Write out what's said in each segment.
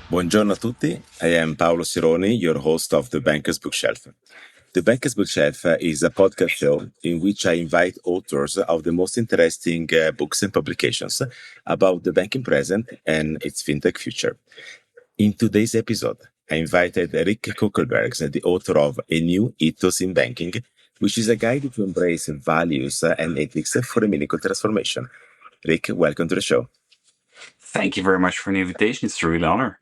Buongiorno a tutti. I am Paolo Sironi, your host of The Banker's Bookshelf. The Banker's Bookshelf is a podcast show in which I invite authors of the most interesting books and publications about the banking present and its fintech future. In today's episode, I invited Rik Coeckelbergs, the author of A New Ethos in Banking, which is a guide to embrace values and ethics for a meaningful transformation. Rik, welcome to the show. Thank you very much for the invitation. It's a real honor.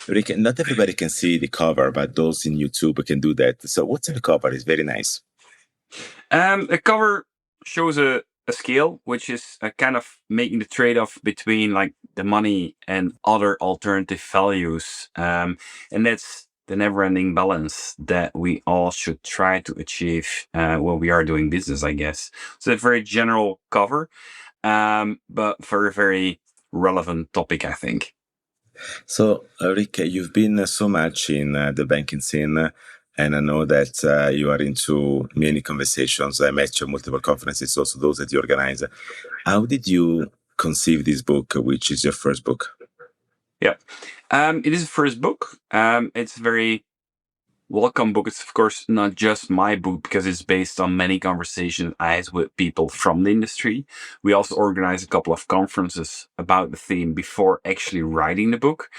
Rik, not everybody can see the cover, but those in YouTube can do that. So what's in the cover? It's very nice. The cover shows a scale, which is kind of making the trade-off between like the money and other alternative values. And that's the never-ending balance that we all should try to achieve when we are doing business, I guess. So a very general cover, but for a very relevant topic, I think. So, Rik, you've been so much in the banking scene, and I know that you are into many conversations. I met you at multiple conferences, also those that you organize. How did you conceive this book, which is your first book? Yeah, it is the first book. It's a very welcome book. It's of course not just my book because it's based on many conversations I had with people from the industry. We also organized a couple of conferences about the theme before actually writing the book.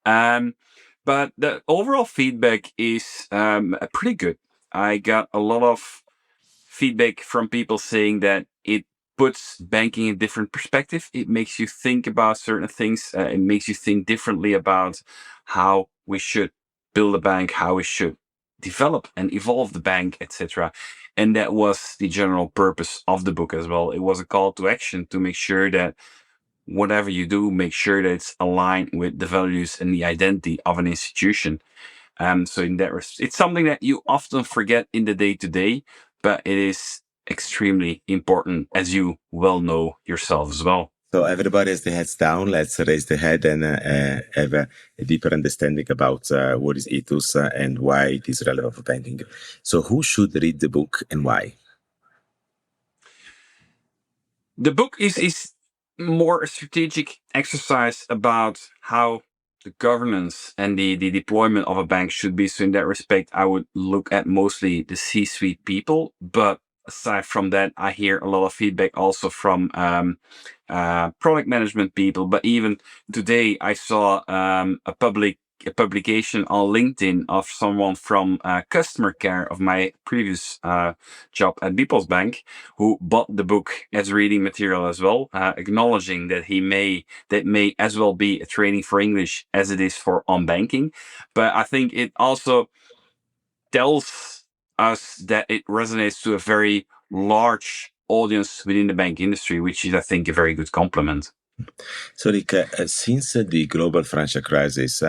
But the overall feedback is pretty good. I got a lot of feedback from people saying that it puts banking in a different perspective. It makes you think about certain things. It makes you think differently about how we should build a bank, how we should develop and evolve the bank, etc. And that was the general purpose of the book as well. It was a call to action to make sure that whatever you do, make sure that it's aligned with the values and the identity of an institution. So in that it's something that you often forget in the day-to-day, but it is extremely important, as you well know yourself as well. So everybody has their heads down. Let's raise the head and have a deeper understanding about what is ethos and why it is relevant for banking. So who should read the book and why? The book is more a strategic exercise about how the governance and the deployment of a bank should be. So in that respect, I would look at mostly the C-suite people. But aside from that, I hear a lot of feedback also from product management people. But even today, I saw a publication on LinkedIn of someone from customer care of my previous job at Bpos Bank, who bought the book as reading material as well, acknowledging that that may as well be a training for English as it is for on banking. But I think it also tells us that it resonates to a very large audience within the bank industry, which is, I think, a very good compliment. So, Rik, since the global financial crisis,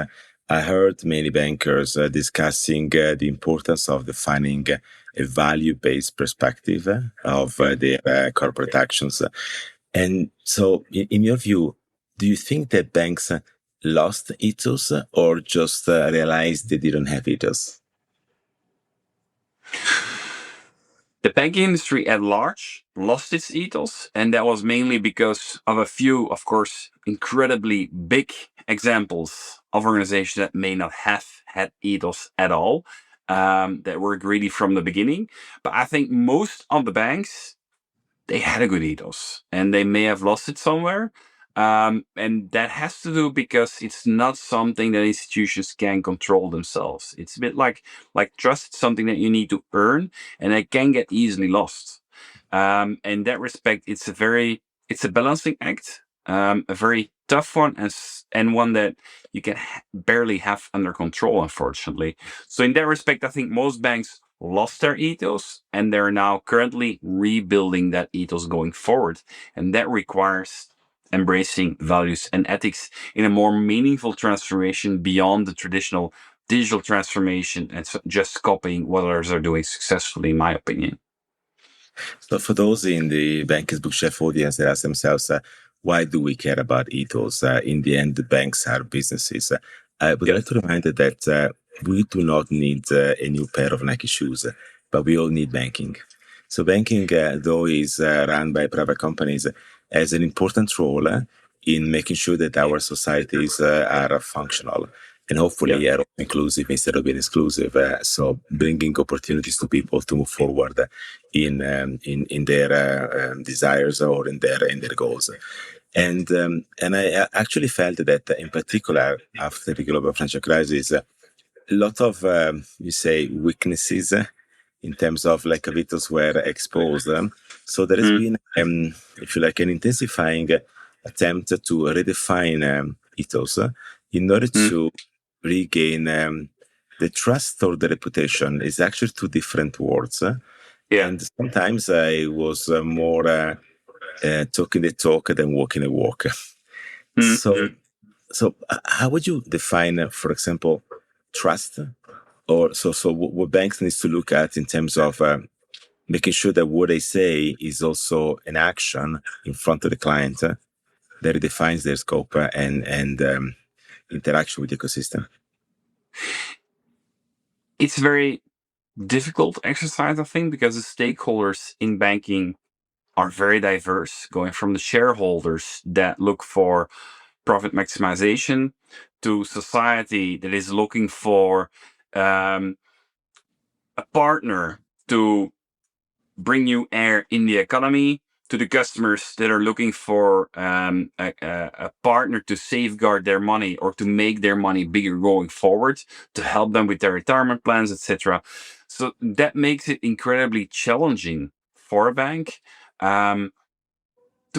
I heard many bankers discussing the importance of defining a value-based perspective of their corporate actions. And so, in your view, do you think that banks lost ethos or just realized they didn't have ethos? The banking industry at large lost its ethos, and that was mainly because of a few, of course, incredibly big examples of organizations that may not have had ethos at all, that were greedy from the beginning. But I think most of the banks, they had a good ethos, and they may have lost it somewhere. And that has to do because it's not something that institutions can control themselves. It's a bit like trust. It's something that you need to earn, and it can get easily lost. In that respect, it's a balancing act, a very tough one, and one that you can barely have under control, unfortunately. So in that respect, I think most banks lost their ethos, and they're now currently rebuilding that ethos going forward, and that requires embracing values and ethics in a more meaningful transformation beyond the traditional digital transformation and just copying what others are doing successfully, in my opinion. So for those in the Bankers Bookshelf audience that ask themselves, why do we care about ethos? In the end, the banks are businesses. I would like to remind you that we do not need a new pair of Nike shoes, but we all need banking. So banking, though is run by private companies, has an important role in making sure that our societies are functional and hopefully are inclusive instead of being exclusive. So bringing opportunities to people to move forward in their desires or in their goals. And I actually felt that in particular after the global financial crisis, a lot of you say weaknesses in terms of like Ethos were exposed. So there has been, if you like, an intensifying attempt to redefine Ethos in order to regain the trust or the reputation. Is actually two different words. And sometimes I was more talking the talk than walking the walk. So how would you define, for example, trust? Or so what banks needs to look at in terms of making sure that what they say is also an action in front of the client that defines their scope and interaction with the ecosystem. It's a very difficult exercise, I think, because the stakeholders in banking are very diverse, going from the shareholders that look for profit maximization to society that is looking for a partner to bring new air in the economy, to the customers that are looking for a partner to safeguard their money or to make their money bigger going forward, to help them with their retirement plans, etc. So that makes it incredibly challenging for a bank to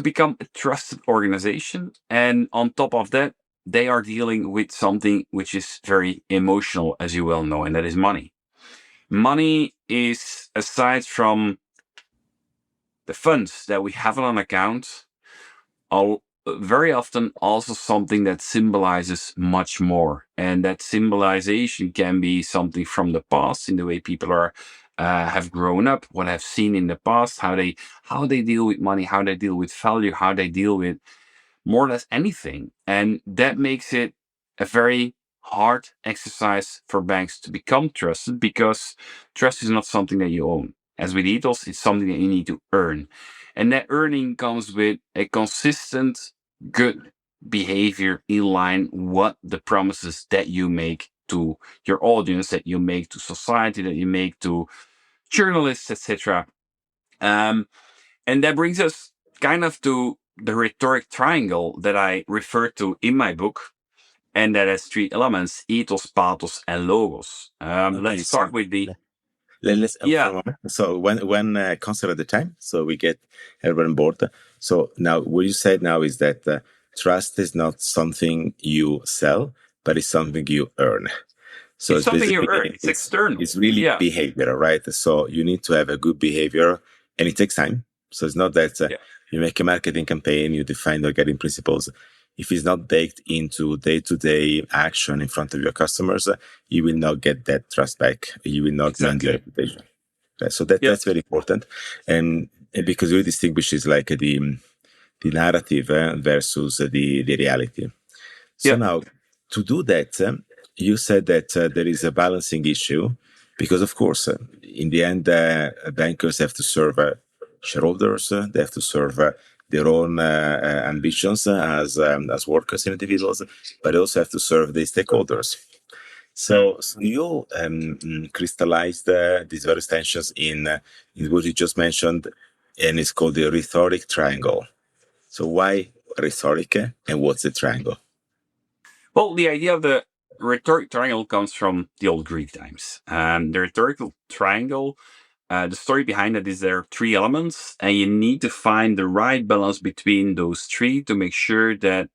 become a trusted organization. And on top of that, they are dealing with something which is very emotional, as you well know, and that is money. Money is, aside from the funds that we have on account, are very often also something that symbolizes much more. And that symbolization can be something from the past, in the way people are have grown up, what I've seen in the past, how they deal with money, how they deal with value, how they deal with more or less anything. And that makes it a very hard exercise for banks to become trusted, because trust is not something that you own. As with Ethos, it's something that you need to earn. And that earning comes with a consistent, good behavior in line what the promises that you make to your audience, that you make to society, that you make to journalists, etc. And that brings us kind of to the rhetoric triangle that I referred to in my book, and that has three elements: ethos, pathos, and logos. Let's start with the Let's for a moment. So when consider the time, so we get everyone on board. So now what you said now is that trust is not something you sell, but it's something you earn. So it's something you earn. It's external. It's really behavior, right? So you need to have a good behavior, and it takes time. So it's not that you make a marketing campaign, you define the guiding principles. If it's not baked into day-to-day action in front of your customers, you will not get that trust back. You will not mend your reputation. So that's very important, and because it distinguishes like the narrative versus the reality. So now, to do that, you said that there is a balancing issue, because of course, in the end, bankers have to serve shareholders. They have to serve their own ambitions as workers and individuals, but they also have to serve the stakeholders. So you crystallized these various tensions in what you just mentioned, and it's called the rhetoric triangle. So why rhetoric, and what's the triangle? Well, the idea of the rhetoric triangle comes from the old Greek times. The rhetorical triangle, the story behind it is there are three elements, and you need to find the right balance between those three to make sure that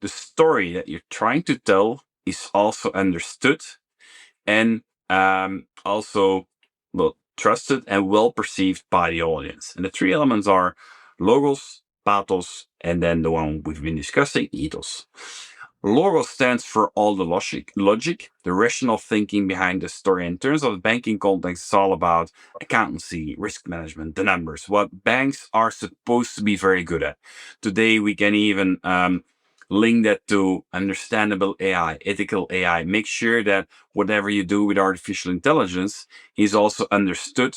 the story that you're trying to tell is also understood and also trusted and well perceived by the audience. And the three elements are logos, pathos, and then the one we've been discussing, ethos. Logos stands for all the logic, the rational thinking behind the story. In terms of the banking context, it's all about accountancy, risk management, the numbers, what banks are supposed to be very good at. Today, we can even link that to understandable AI, ethical AI. Make sure that whatever you do with artificial intelligence is also understood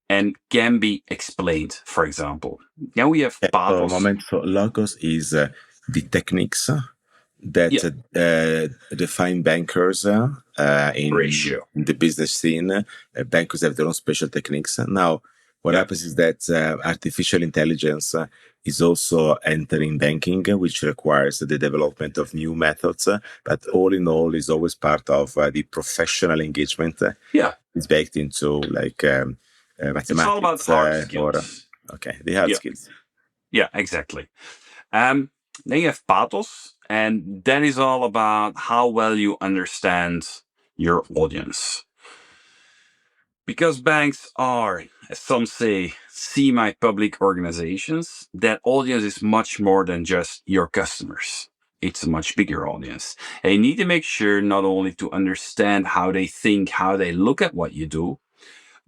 and can be explained, for example. Now we have For a pathos. moment, so logos is the techniques that define bankers Ratio. in the business scene. Bankers have their own special techniques. Now, what happens is that artificial intelligence is also entering banking, which requires the development of new methods. But all in all, is always part of the professional engagement. It's baked into like mathematics. It's all about hard skills. The hard skills. Yeah, exactly. Then you have pathos, and that is all about how well you understand your audience. Because banks are, as some say, semi-public organizations, that audience is much more than just your customers. It's a much bigger audience. And you need to make sure not only to understand how they think, how they look at what you do,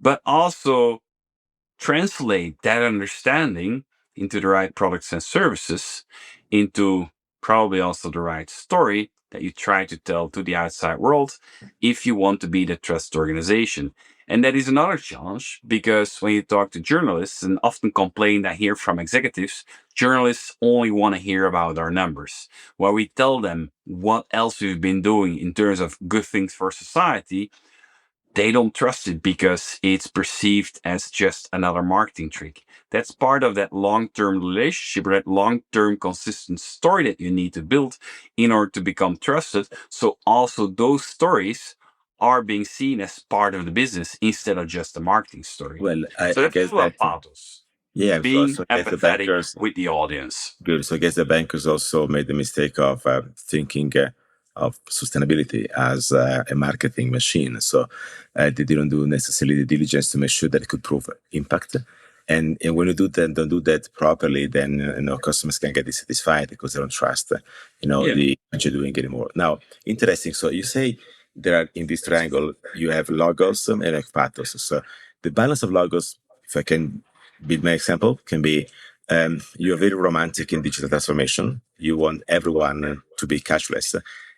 but also translate that understanding into the right products and services, into probably also the right story that you try to tell to the outside world if you want to be the trust organization. And that is another challenge because when you talk to journalists and often complain I hear from executives, journalists only want to hear about our numbers. While we tell them what else we've been doing in terms of good things for society, they don't trust it because it's perceived as just another marketing trick. That's part of that long-term relationship or that long-term consistent story that you need to build in order to become trusted. So also those stories are being seen as part of the business instead of just a marketing story. Well, I So that's guess all about that pathos. so Being I guess the empathetic bankers with the audience. good. So I guess the bankers also made the mistake of thinking of sustainability as a marketing machine. So they didn't do necessarily the diligence to make sure that it could prove impact. And when you don't do that properly, then customers can get dissatisfied because they don't trust the what you're doing anymore. Now, interesting. So you say there are in this triangle you have logos and you have pathos. So the balance of logos, if I can build my example, can be you're very romantic in digital transformation. You want everyone to be cashless.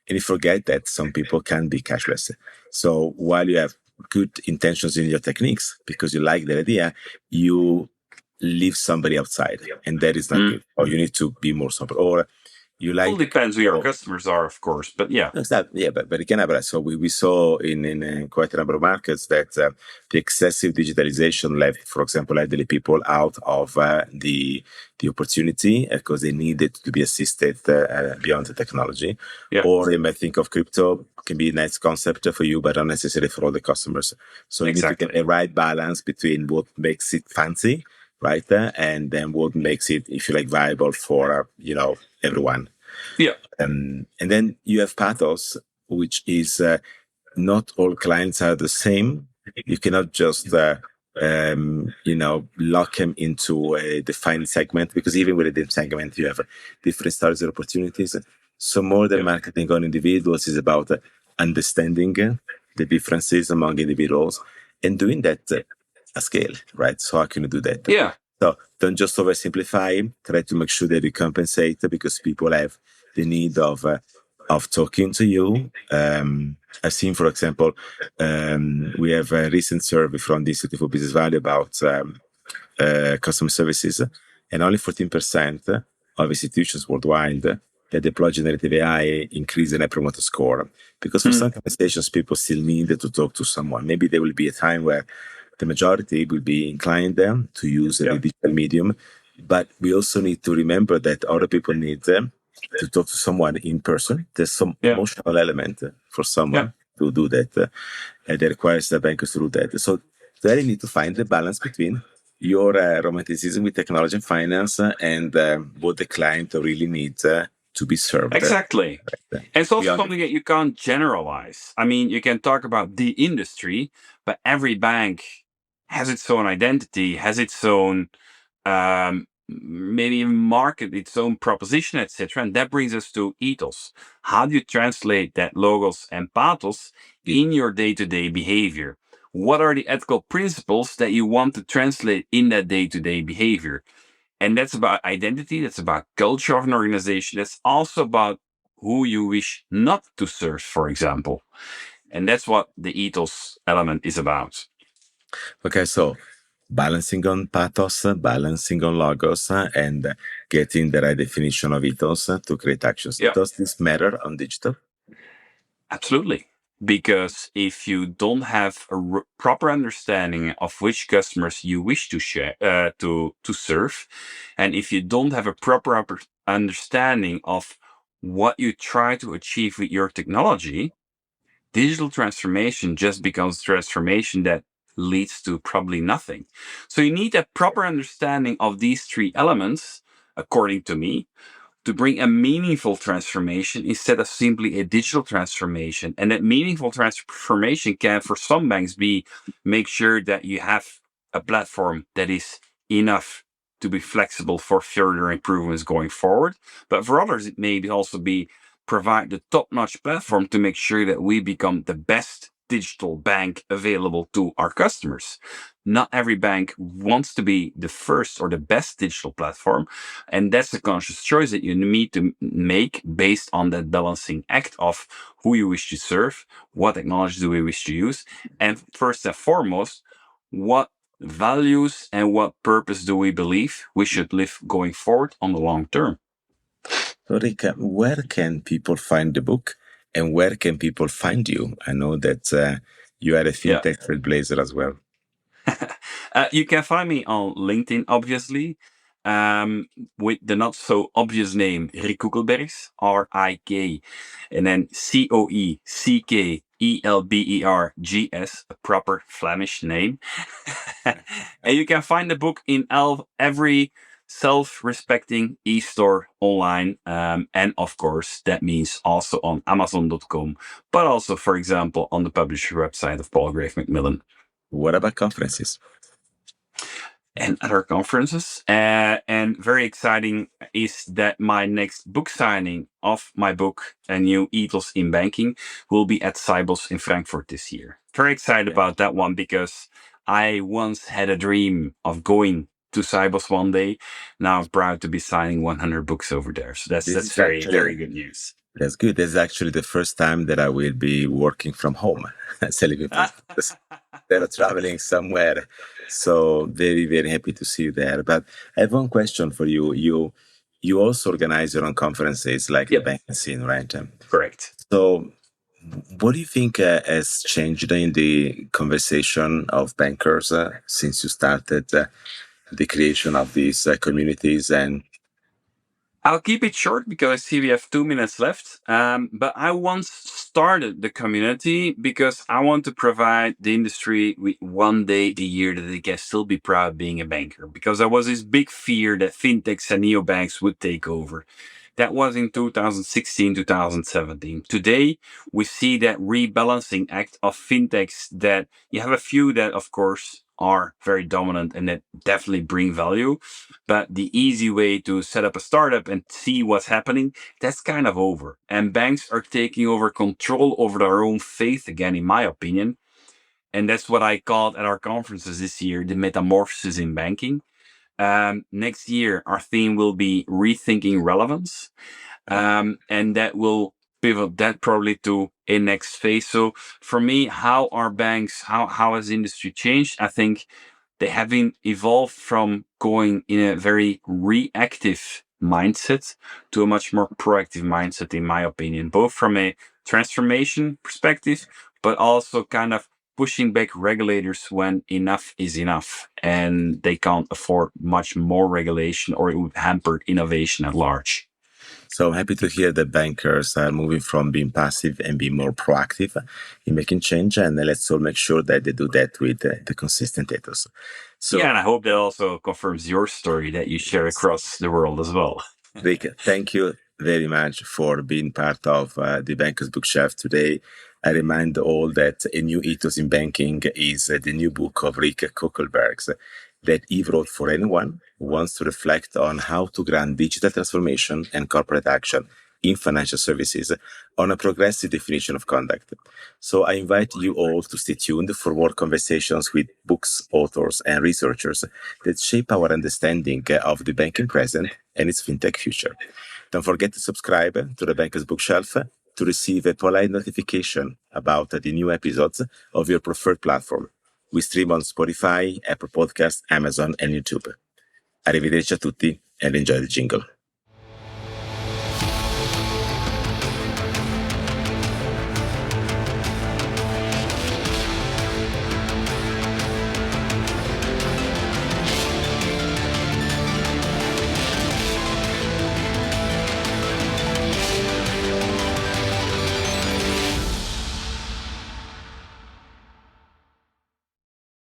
And you forget that some people can be cashless. So while you have good intentions in your techniques, because you like the idea, you leave somebody outside. And that is not good. Or you need to be more simple. Or you like. It all depends who your customers are, of course. But yeah. But it can happen. So we saw in quite a number of markets that the excessive digitalization left, for example, elderly people out of the opportunity because they needed to be assisted beyond the technology. Or you might think of crypto can be a nice concept for you, but not necessarily for all the customers. So you need to get a right balance between what makes it fancy, right, and then what makes it, if you like, viable for everyone. And then you have pathos, which is not all clients are the same. You cannot just lock them into a defined segment, because even with a defined segment, you have different styles of opportunities. So more than marketing on individuals is about understanding the differences among individuals and doing that at scale, right? So how can you do that? So don't just oversimplify. Try to make sure that you compensate, because people have the need of talking to you. I've seen, for example, we have a recent survey from the Institute for Business Value about customer services, and only 14% of institutions worldwide that deploy generative AI increase the Net Promoter Score. Because for some conversations, people still need to talk to someone. Maybe there will be a time where the majority will be inclined to use a digital medium, but we also need to remember that other people need to talk to someone in person. There's some emotional element for someone to do that, that requires the bankers to do that. So there you need to find the balance between your romanticism with technology and finance and what the client really needs to be served. Exactly. And it's also something that you can't generalize. I mean, you can talk about the industry, but every bank has its own identity, has its own maybe market, its own proposition, etc. And that brings us to ethos. How do you translate that logos and pathos in your day-to-day behavior? What are the ethical principles that you want to translate in that day-to-day behavior? And that's about identity, that's about culture of an organization, that's also about who you wish not to serve, for example. And that's what the ethos element is about. Okay, so balancing on pathos, balancing on logos, and getting the right definition of ethos to create actions. Yeah. Does this matter on digital? Absolutely. Because if you don't have a proper understanding of which customers you wish to share to serve, and if you don't have a proper understanding of what you try to achieve with your technology, digital transformation just becomes transformation that leads to probably nothing. So you need a proper understanding of these three elements, according to me, to bring a meaningful transformation instead of simply a digital transformation. And that meaningful transformation can, for some banks, be make sure that you have a platform that is enough to be flexible for further improvements going forward. But for others, it may also be provide the top-notch platform to make sure that we become the best digital bank available to our customers. Not every bank wants to be the first or the best digital platform. And that's a conscious choice that you need to make based on that balancing act of who you wish to serve, what technology do we wish to use, and first and foremost, what values and what purpose do we believe we should live going forward on the long term. So, Rik, where can people find the book and where can people find you? I know that you are a fintech trailblazer as well. You can find me on LinkedIn, obviously, with the not so obvious name Rik Coeckelbergs, RIK, and then COECKELBERGS, a proper Flemish name. And you can find the book in every self-respecting e-store online, and of course that means also on Amazon.com, but also, for example, on the publisher website of Paul Grave Macmillan. What about conferences? And other conferences. And very exciting is that my next book signing of my book, A New Ethos in Banking, will be at Cybos in Frankfurt this year. Very excited about that one because I once had a dream of going to Cybos one day. Now I'm proud to be signing 100 books over there. So that's very, very good news. That's good. That's actually the first time that I will be working from home, selling people that are traveling somewhere. So very, very happy to see you there. But I have one question for you. You also organize your own conferences like the banking scene, right? Correct. So what do you think has changed in the conversation of bankers since you started the creation of these communities? And I'll keep it short because I see we have 2 minutes left. But I once started the community because I want to provide the industry with one day a year that they can still be proud of being a banker. Because there was this big fear that fintechs and neobanks would take over. That was in 2016, 2017. Today, we see that rebalancing act of fintechs that you have a few that, of course, are very dominant and that definitely bring value. But the easy way to set up a startup and see what's happening, that's kind of over. And banks are taking over control over their own fate again, in my opinion. And that's what I called at our conferences this year, the metamorphosis in banking. Next year, our theme will be rethinking relevance. And that will pivot that probably to a next phase. So for me, how are banks, how has industry changed? I think they have been evolved from going in a very reactive mindset to a much more proactive mindset, in my opinion, both from a transformation perspective, but also kind of pushing back regulators when enough is enough and they can't afford much more regulation or it would hamper innovation at large. so I'm happy to hear that bankers are moving from being passive and being more proactive in making change. And let's all make sure that they do that with the consistent ethos. So, yeah, and I hope that also confirms your story that you share across the world as well. Rik, thank you very much for being part of the Banker's Bookshelf today. I remind all that A New Ethos in Banking is the new book of Rik Coeckelbergs that he wrote for anyone who wants to reflect on how to grant digital transformation and corporate action in financial services on a progressive definition of conduct. So I invite you all to stay tuned for more conversations with books, authors, and researchers that shape our understanding of the banking present and its fintech future. Don't forget to subscribe to the Banker's Bookshelf to receive a polite notification about the new episodes of your preferred platform. We stream on Spotify, Apple Podcasts, Amazon, and YouTube. Arrivederci a tutti and enjoy the jingle.